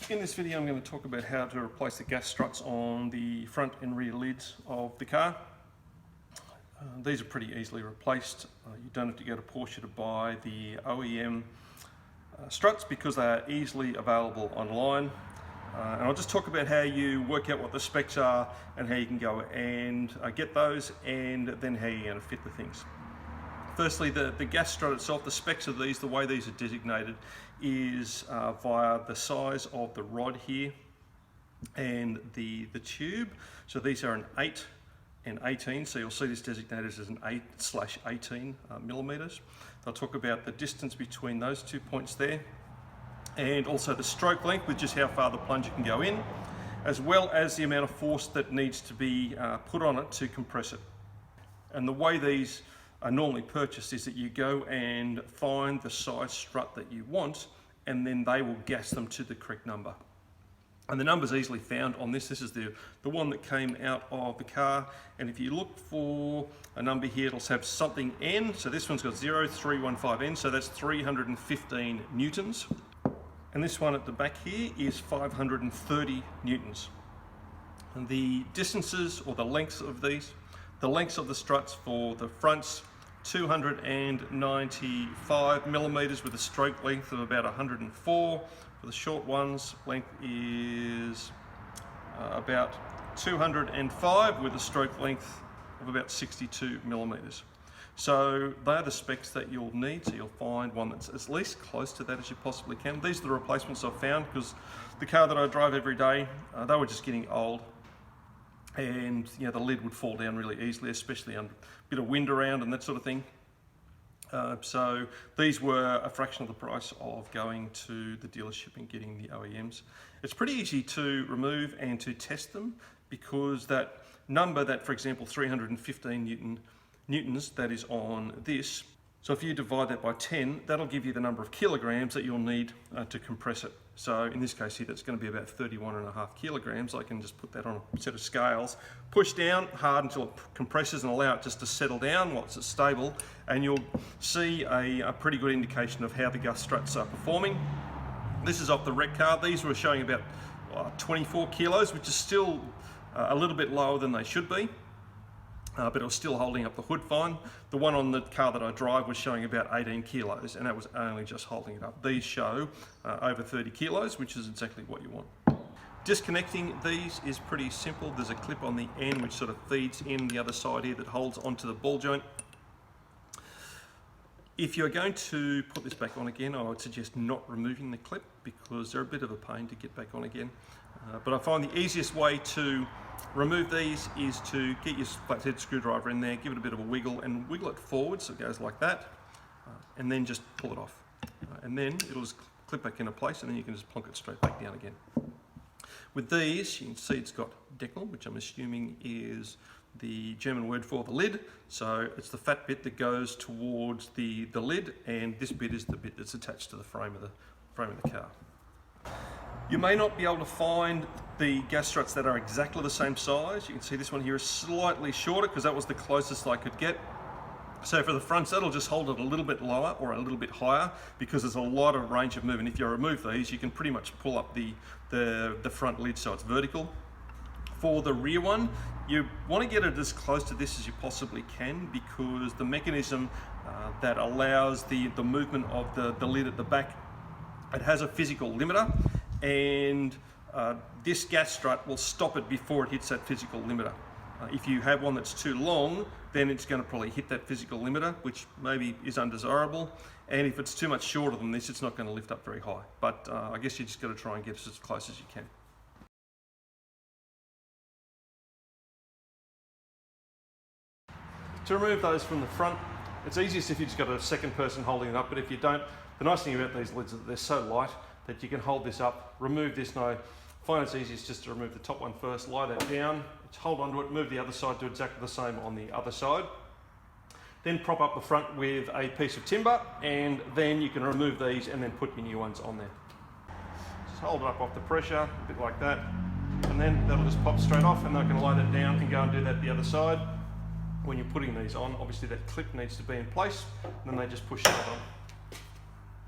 In this video I'm going to talk about how to replace the gas struts on the front and rear lids of the car. These are pretty easily replaced. You don't have to go to Porsche to buy the OEM struts because they are easily available online. And I'll just talk about how you work out what the specs are and how you can go and get those, and then how you're going to fit the things. Firstly, the gas strut itself, the specs of these, the way these are designated is via the size of the rod here and the tube. So these are an 8 and 18, so you'll see this designated as an 8/18 millimeters. I'll talk about the distance between those 2 points there, and also the stroke length, which is how far the plunger can go in, as well as the amount of force that needs to be put on it to compress it. And the way these are normally purchased is that you go and find the size strut that you want, and then they will gas them to the correct number. And the number's easily found on this. This is the one that came out of the car, and if you look for a number here, it'll have something N. So this one's got 0315N, so that's 315 newtons. And this one at the back here is 530 newtons. And the distances, or the lengths of these, the lengths of the struts for the fronts, 295 millimeters with a stroke length of about 104. For the short ones, length is about 205 with a stroke length of about 62 millimeters. So they're the specs that you'll need, so you'll find one that's as least close to that as you possibly can. These are the replacements I've found because the car that I drive every day, they were just getting old. And you know, the lid would fall down really easily, especially on a bit of wind around and that sort of thing. So these were a fraction of the price of going to the dealership and getting the OEMs. It's pretty easy to remove and to test them, because that number, that for example 315 newtons that is on this, so if you divide that by 10, that'll give you the number of kilograms that you'll need to compress it. So in this case here, that's going to be about 31.5 kilograms. I can just put that on a set of scales, push down hard until it compresses and allow it just to settle down once it's stable, and you'll see a pretty good indication of how the gas struts are performing. This is off the wreck car. These were showing about 24 kilos, which is still a little bit lower than they should be. But it was still holding up the hood fine. The one on the car that I drive was showing about 18 kilos, and that was only just holding it up. These show over 30 kilos, which is exactly what you want. Disconnecting these is pretty simple. There's a clip on the end which sort of feeds in the other side here that holds onto the ball joint. If you're going to put this back on again, I would suggest not removing the clip because they're a bit of a pain to get back on again. But I find the easiest way to remove these is to get your flathead screwdriver in there, give it a bit of a wiggle, and wiggle it forward so it goes like that, and then just pull it off. And then it'll just clip back into place, and then you can just plonk it straight back down again. With these, you can see it's got Deckel, which I'm assuming is the German word for the lid. So it's the fat bit that goes towards the lid, and this bit is the bit that's attached to the frame of the car. You may not be able to find the gas struts that are exactly the same size. You can see this one here is slightly shorter because that was the closest I could get. So for the fronts, that'll just hold it a little bit lower or a little bit higher because there's a lot of range of movement. If you remove these, you can pretty much pull up the front lid so it's vertical. For the rear one, you want to get it as close to this as you possibly can, because the mechanism that allows the movement of the lid at the back, it has a physical limiter, and this gas strut will stop it before it hits that physical limiter. If you have one that's too long, then it's going to probably hit that physical limiter, which maybe is undesirable. And if it's too much shorter than this, it's not going to lift up very high. But I guess you just got to try and get it as close as you can. To remove those from the front, it's easiest if you've just got a second person holding it up, but if you don't, the nice thing about these lids is that they're so light that you can hold this up, remove this. Now, I find it's easiest just to remove the top one first, lie that down, just hold onto it, move the other side, do exactly the same on the other side. Then prop up the front with a piece of timber, and then you can remove these and then put your new ones on there. Just hold it up off the pressure, a bit like that, and then that'll just pop straight off, and I can lie that down and go and do that the other side. When you're putting these on, obviously that clip needs to be in place, and then they just push that on.